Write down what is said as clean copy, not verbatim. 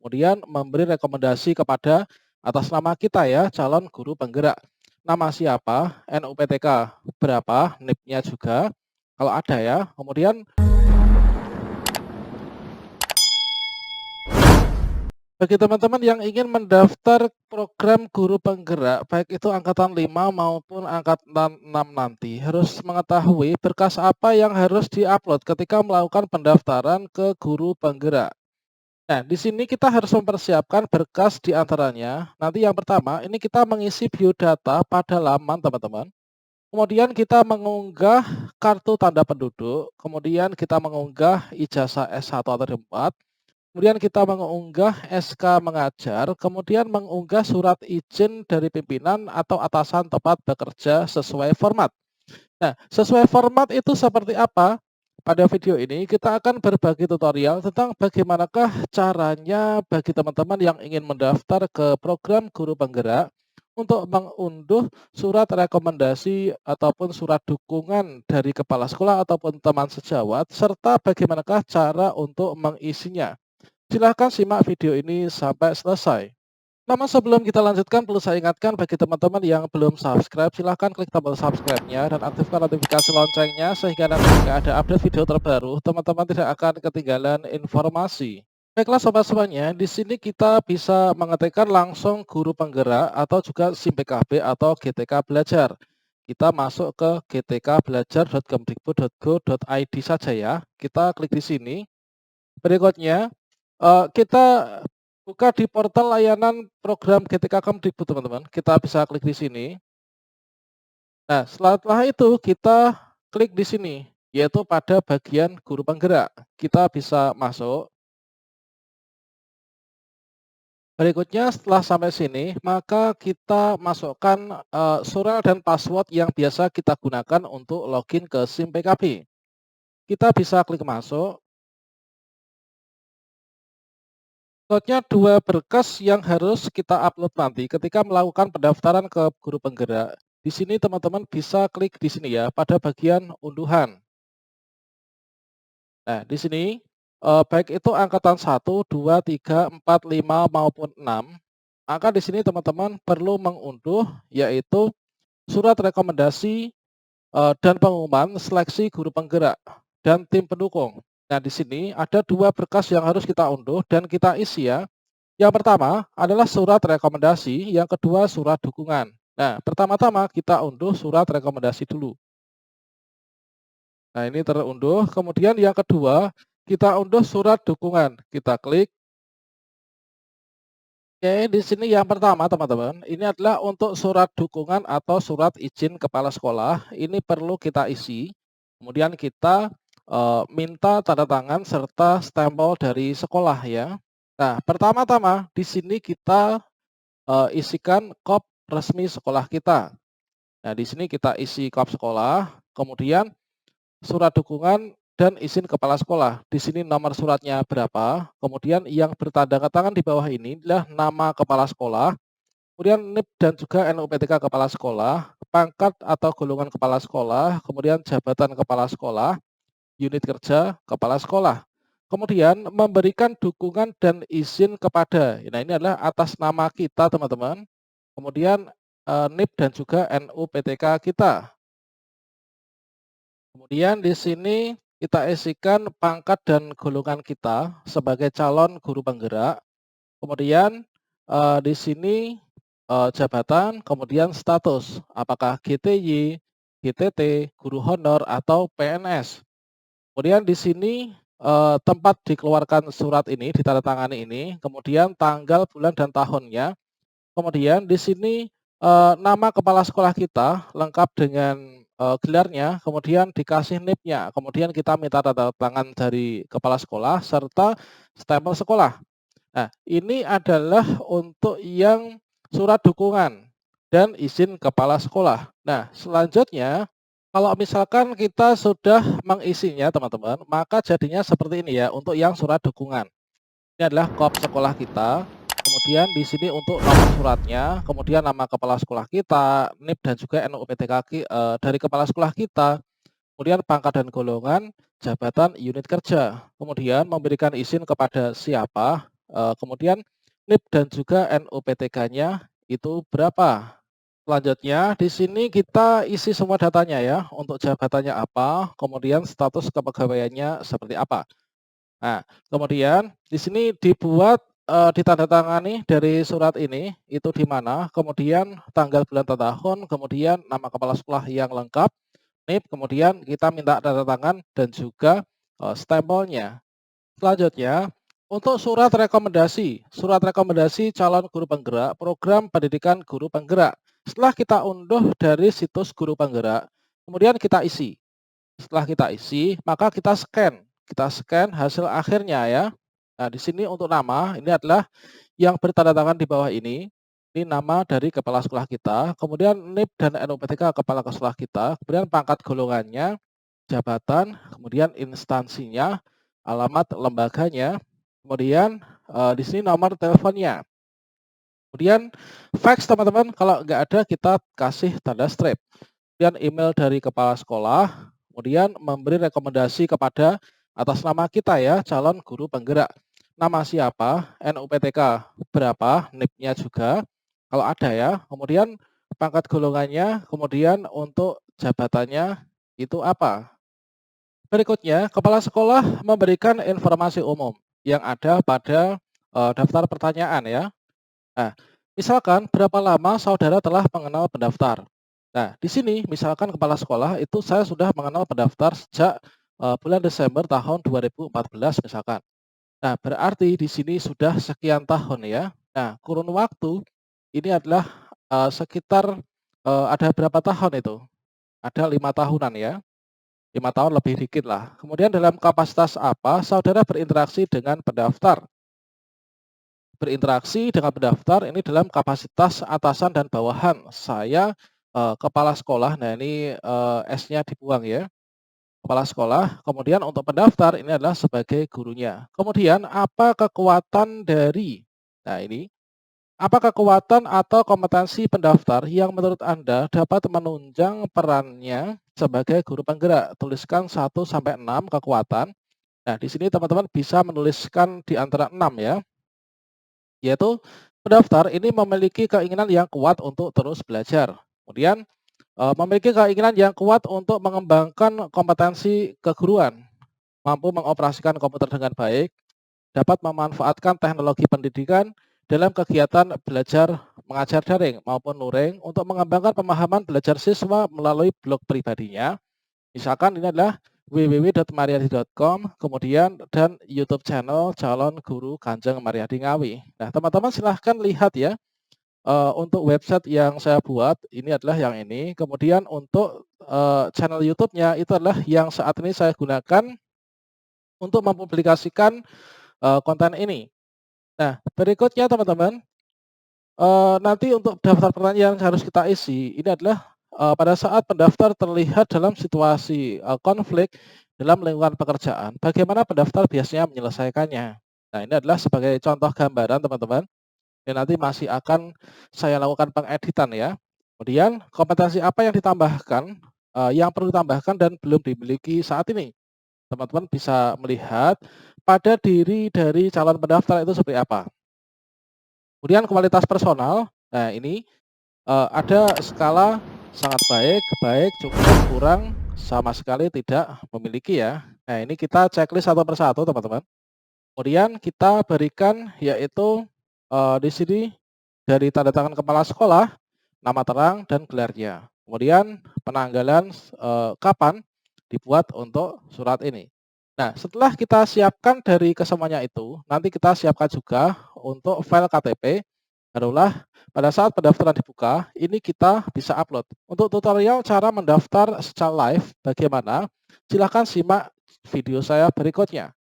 Kemudian memberi rekomendasi kepada atas nama kita ya, calon guru penggerak. Nama siapa, NUPTK berapa, NIP-nya juga kalau ada ya. Kemudian bagi teman-teman yang ingin mendaftar program guru penggerak, baik itu angkatan 5 maupun angkatan 6 nanti, harus mengetahui berkas apa yang harus diupload ketika melakukan pendaftaran ke guru penggerak. Nah, di sini kita harus mempersiapkan berkas di antaranya. Nanti yang pertama, ini kita mengisi biodata pada laman teman-teman. Kemudian kita mengunggah kartu tanda penduduk, kemudian kita mengunggah ijazah S1 atau D4, kemudian kita mengunggah SK mengajar, kemudian mengunggah surat izin dari pimpinan atau atasan tempat bekerja sesuai format. Nah, sesuai format itu seperti apa? Pada video ini kita akan berbagi tutorial tentang bagaimanakah caranya bagi teman-teman yang ingin mendaftar ke program guru penggerak untuk mengunduh surat rekomendasi ataupun surat dukungan dari kepala sekolah ataupun teman sejawat, serta bagaimanakah cara untuk mengisinya. Silahkan simak video ini sampai selesai. Namun sebelum kita lanjutkan, perlu saya ingatkan bagi teman-teman yang belum subscribe, silahkan klik tombol subscribe-nya dan aktifkan notifikasi loncengnya sehingga nanti jika ada update video terbaru, teman-teman tidak akan ketinggalan informasi. Baiklah sobat semuanya, di sini kita bisa mengetikkan langsung guru penggerak atau juga SIM PKB atau GTK Belajar. Kita masuk ke gtkbelajar.kemdikbud.go.id saja ya. Kita klik di sini. Berikutnya, kita buka di portal layanan program GTK Kemdikbud, teman-teman. Kita bisa klik di sini. Nah, setelah itu kita klik di sini, yaitu pada bagian guru penggerak. Kita bisa masuk. Berikutnya setelah sampai sini, maka kita masukkan surel dan password yang biasa kita gunakan untuk login ke SIM PKB. Kita bisa klik masuk. Selanjutnya dua berkas yang harus kita upload nanti ketika melakukan pendaftaran ke guru penggerak. Di sini teman-teman bisa klik di sini ya, pada bagian unduhan. Nah, di sini baik itu angkatan 1, 2, 3, 4, 5 maupun 6, maka di sini teman-teman perlu mengunduh yaitu surat rekomendasi dan pengumuman seleksi guru penggerak dan tim pendukung. Nah, di sini ada dua berkas yang harus kita unduh dan kita isi ya. Yang pertama adalah surat rekomendasi, yang kedua surat dukungan. Nah, pertama-tama kita unduh surat rekomendasi dulu. Nah, ini terunduh. Kemudian yang kedua, kita unduh surat dukungan. Kita klik. Oke, di sini yang pertama teman-teman, ini adalah untuk surat dukungan atau surat izin kepala sekolah. Ini perlu kita isi. Kemudian kita minta tanda tangan serta stempel dari sekolah ya. Nah, pertama-tama di sini kita isikan KOP resmi sekolah kita. Nah, di sini kita isi KOP sekolah, kemudian surat dukungan dan izin kepala sekolah. Di sini nomor suratnya berapa, kemudian yang bertanda tangan di bawah ini adalah nama kepala sekolah, kemudian NIP dan juga NUPTK kepala sekolah, pangkat atau golongan kepala sekolah, kemudian jabatan kepala sekolah, unit kerja kepala sekolah. Kemudian memberikan dukungan dan izin kepada. Nah, ini adalah atas nama kita, teman-teman. Kemudian NIP dan juga NUPTK kita. Kemudian di sini kita isikan pangkat dan golongan kita sebagai calon guru penggerak. Kemudian di sini jabatan, kemudian status, apakah GTY, GTT, guru honor atau PNS. Kemudian di sini tempat dikeluarkan surat ini, ditandatangani ini, kemudian tanggal, bulan dan tahunnya. Kemudian di sini nama kepala sekolah kita lengkap dengan gelarnya, kemudian dikasih NIP-nya, kemudian kita minta tanda tangan dari kepala sekolah serta stempel sekolah. Nah, ini adalah untuk yang surat dukungan dan izin kepala sekolah. Nah, selanjutnya kalau misalkan kita sudah mengisinya teman-teman, maka jadinya seperti ini ya untuk yang surat dukungan. Ini adalah KOP sekolah kita. Kemudian di sini untuk nomor suratnya, kemudian nama kepala sekolah kita, NIP dan juga NUPTK dari kepala sekolah kita, kemudian pangkat dan golongan, jabatan, unit kerja. Kemudian memberikan izin kepada siapa, kemudian NIP dan juga NUPTK-nya itu berapa. Selanjutnya di sini kita isi semua datanya ya, untuk jabatannya apa, kemudian status kepegawaiannya seperti apa. Nah, kemudian di sini dibuat, ditandatangani dari surat ini, itu di mana, kemudian tanggal, bulan, tahun, kemudian nama kepala sekolah yang lengkap, NIP, kemudian kita minta tanda tangan dan juga, stempelnya. Selanjutnya, untuk surat rekomendasi calon guru penggerak program pendidikan guru penggerak. Setelah kita unduh dari situs guru penggerak, kemudian kita isi. Setelah kita isi, maka kita scan hasil akhirnya ya. Nah, di sini untuk nama, ini adalah yang bertanda tangan di bawah ini nama dari kepala sekolah kita, kemudian NIP dan NUPTK kepala sekolah kita, kemudian pangkat golongannya, jabatan, kemudian instansinya, alamat lembaganya, kemudian di sini nomor teleponnya. Kemudian fax teman-teman, kalau nggak ada kita kasih tanda strip. Kemudian email dari kepala sekolah, kemudian memberi rekomendasi kepada atas nama kita ya, calon guru penggerak. Nama siapa, NUPTK berapa, NIP-nya juga, kalau ada ya. Kemudian pangkat golongannya, kemudian untuk jabatannya itu apa. Berikutnya, kepala sekolah memberikan informasi umum yang ada pada daftar pertanyaan ya. Nah, misalkan berapa lama saudara telah mengenal pendaftar. Nah, di sini misalkan kepala sekolah itu saya sudah mengenal pendaftar sejak bulan Desember tahun 2014 misalkan. Nah, berarti di sini sudah sekian tahun ya. Nah, kurun waktu ini adalah sekitar ada berapa tahun itu? Ada 5 tahunan ya. 5 tahun lebih dikit lah. Kemudian dalam kapasitas apa saudara berinteraksi dengan pendaftar? Berinteraksi dengan pendaftar ini dalam kapasitas atasan dan bawahan. Saya kepala sekolah, nah ini S-nya dibuang ya. Kepala sekolah, kemudian untuk pendaftar ini adalah sebagai gurunya. Kemudian apa kekuatan dari, nah ini, apa kekuatan atau kompetensi pendaftar yang menurut Anda dapat menunjang perannya sebagai guru penggerak? Tuliskan 1 sampai 6 kekuatan. Nah, di sini teman-teman bisa menuliskan di antara 6 ya. Yaitu pendaftar ini memiliki keinginan yang kuat untuk terus belajar. Kemudian memiliki keinginan yang kuat untuk mengembangkan kompetensi keguruan, mampu mengoperasikan komputer dengan baik, dapat memanfaatkan teknologi pendidikan dalam kegiatan belajar mengajar daring maupun luring untuk mengembangkan pemahaman belajar siswa melalui blog pribadinya. Misalkan ini adalah www.mariadi.com, kemudian dan YouTube channel calon guru Kanjeng Mariadi Ngawi. Nah, teman-teman silahkan lihat ya. Untuk website yang saya buat ini adalah yang ini. Kemudian untuk channel YouTube-nya itu adalah yang saat ini saya gunakan untuk mempublikasikan konten ini. Nah, berikutnya teman-teman, nanti untuk daftar pertanyaan yang harus kita isi ini adalah pada saat pendaftar terlihat dalam situasi konflik dalam lingkungan pekerjaan, bagaimana pendaftar biasanya menyelesaikannya. Nah, ini adalah sebagai contoh gambaran teman-teman. Ini nanti masih akan saya lakukan pengeditan ya. Kemudian kompetensi apa yang ditambahkan, yang perlu ditambahkan dan belum dimiliki saat ini. Teman-teman bisa melihat pada diri dari calon pendaftar itu seperti apa. Kemudian kualitas personal, nah ini ada skala sangat baik, baik, cukup, kurang, sama sekali tidak memiliki ya. Nah ini kita checklist satu persatu teman-teman. Kemudian kita berikan yaitu di sini dari tanda tangan kepala sekolah, nama terang dan gelarnya. Kemudian penanggalan kapan dibuat untuk surat ini. Nah, setelah kita siapkan dari kesemuanya itu, nanti kita siapkan juga untuk file KTP. Adalah pada saat pendaftaran dibuka, ini kita bisa upload. Untuk tutorial cara mendaftar secara live bagaimana, silahkan simak video saya berikutnya.